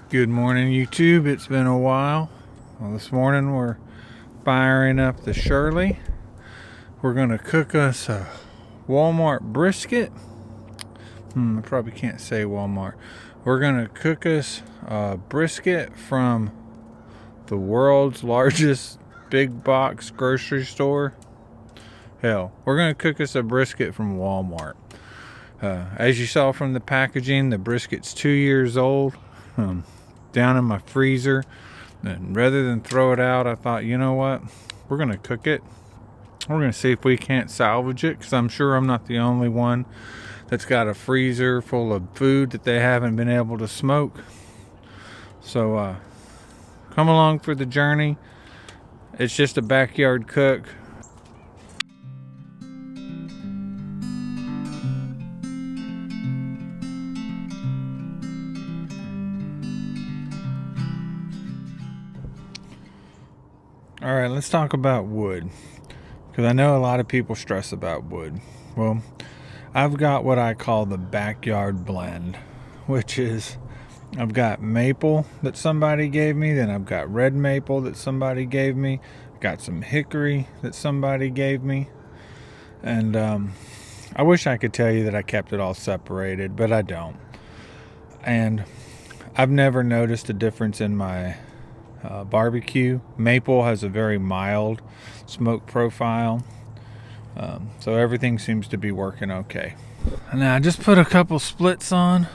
Good morning, YouTube. It's been a while. Well, this morning we're firing up the Shirley. We're going to cook us a Walmart brisket. I probably can't say Walmart. We're going to cook us a brisket from the world's largest big box grocery store. Hell, we're going to cook us a brisket from Walmart. As you saw from the packaging, the brisket's 2 years old. Down in my freezer, and rather than throw it out, I thought, you know what, we're gonna cook it. We're gonna see if we can't salvage it, because I'm sure I'm not the only one that's got a freezer full of food that they haven't been able to smoke. So come along for the journey. It's just a backyard cook. All right, let's talk about wood, because I know a lot of people stress about wood. Well, I've got what I call the backyard blend, which is I've got maple that somebody gave me, then I've got red maple that somebody gave me, got some hickory that somebody gave me, and I wish I could tell you that I kept it all separated, but I don't. And I've never noticed a difference in my barbecue. Maple has a very mild smoke profile, so everything seems to be working okay. Now I just put a couple splits on,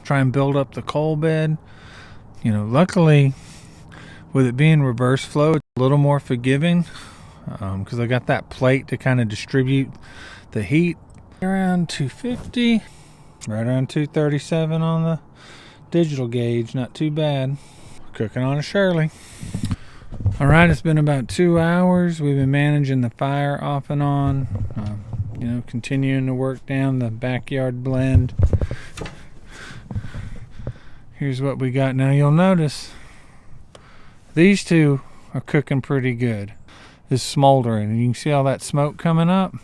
try and build up the coal bed. Luckily with it being reverse flow, it's a little more forgiving, because I got that plate to kind of distribute the heat. Around 250, right around 237 on the digital gauge, not too bad. Cooking on a Shirley. All right, it's been about 2 hours. We've been managing the fire off and on, continuing to work down the backyard blend. Here's what we got. Now you'll notice these two are cooking pretty good. It's smoldering, and you can see all that smoke coming up,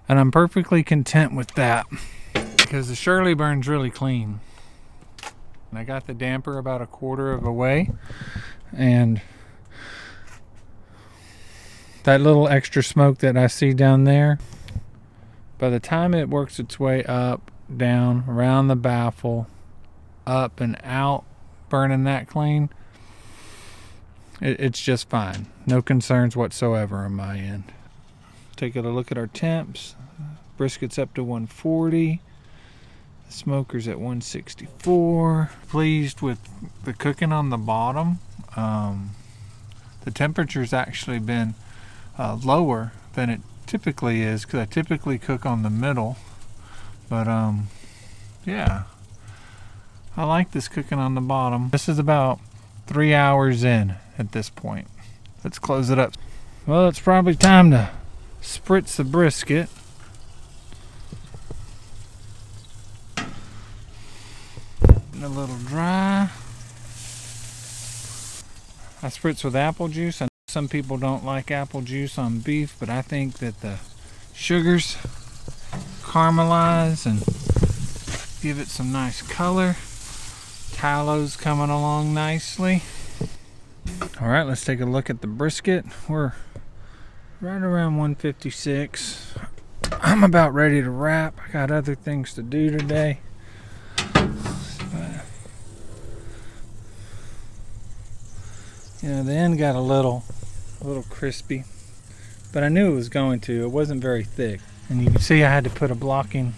and I'm perfectly content with that because the Shirley burns really clean. And I got the damper about 1/4 of a way, and that little extra smoke that I see down there, by the time it works its way up, down, around the baffle, up and out, burning that clean, it's just fine. No concerns whatsoever on my end. Take a look at our temps. Brisket's up to 140. The smoker's at 164. Pleased with the cooking on the bottom. The temperature's actually been lower than it typically is, because I typically cook on the middle. But yeah, I like this cooking on the bottom. This is about 3 hours in at this point. Let's close it up. Well, it's probably time to spritz the brisket. A little dry. I spritz with apple juice. I know some people don't like apple juice on beef, but I think that the sugars caramelize and give it some nice color. Tallow's coming along nicely. All right, let's take a look at the brisket. We're right around 156. I'm about ready to wrap. I got other things to do today. The end got a little crispy, but I knew it was going to. It wasn't very thick, and you can see I had to put a blocking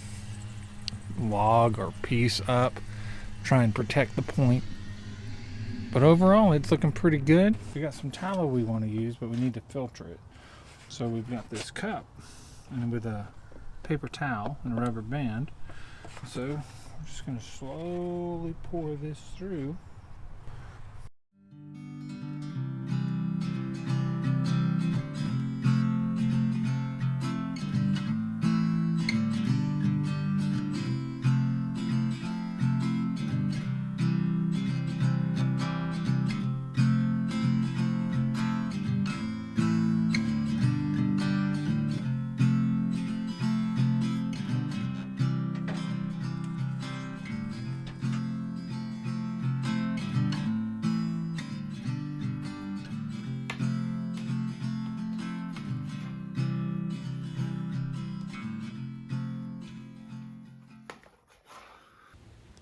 log or piece up, try and protect the point. But overall, it's looking pretty good. We got some tallow we want to use, but we need to filter it. So we've got this cup, and with a paper towel and a rubber band. So we're just going to slowly pour this through.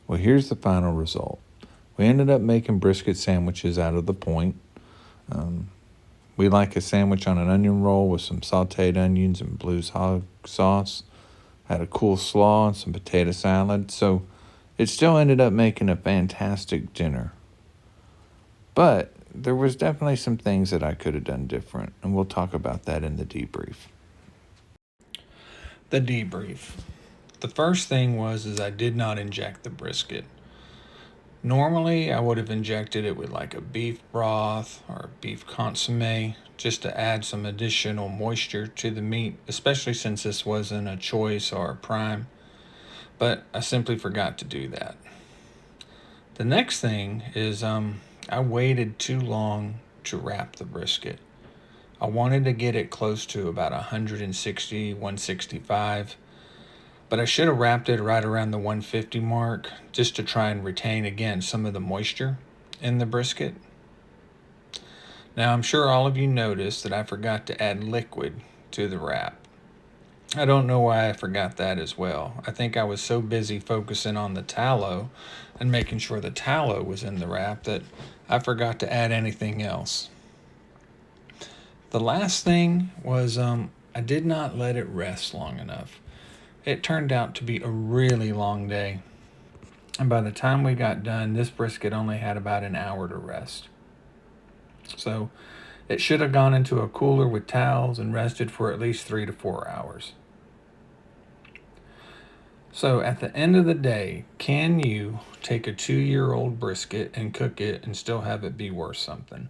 Well, here's the final result. We ended up making brisket sandwiches out of the point. We like a sandwich on an onion roll with some sauteed onions and Blue's hog sauce. Had a cool slaw and some potato salad. So it still ended up making a fantastic dinner. But there was definitely some things that I could have done different, and we'll talk about that in the debrief. The debrief. The first thing is I did not inject the brisket. Normally, I would have injected it with like a beef broth or beef consomme just to add some additional moisture to the meat, especially since this wasn't a choice or a prime. But I simply forgot to do that. The next thing is I waited too long to wrap the brisket. I wanted to get it close to about 160, 165. But I should have wrapped it right around the 150 mark just to try and retain again some of the moisture in the brisket. Now I'm sure all of you noticed that I forgot to add liquid to the wrap. I don't know why I forgot that as well. I think I was so busy focusing on the tallow and making sure the tallow was in the wrap that I forgot to add anything else. The last thing was I did not let it rest long enough. It turned out to be a really long day. And by the time we got done, this brisket only had about an hour to rest. So it should have gone into a cooler with towels and rested for at least 3 to 4 hours. So at the end of the day, can you take a 2-year-old brisket and cook it and still have it be worth something?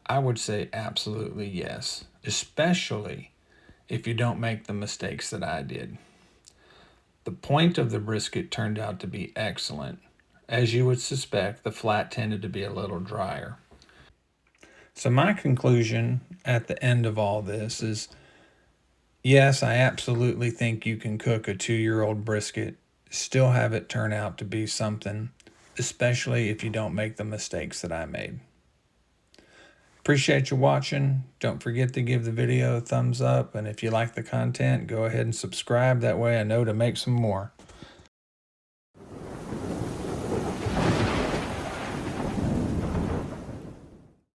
I would say absolutely yes, especially if you don't make the mistakes that I did. The point of the brisket turned out to be excellent. As you would suspect, the flat tended to be a little drier. So my conclusion at the end of all this is, yes, I absolutely think you can cook a 2-year-old brisket, still have it turn out to be something, especially if you don't make the mistakes that I made. Appreciate you watching. Don't forget to give the video a thumbs up, and if you like the content, go ahead and subscribe. That way I know to make some more.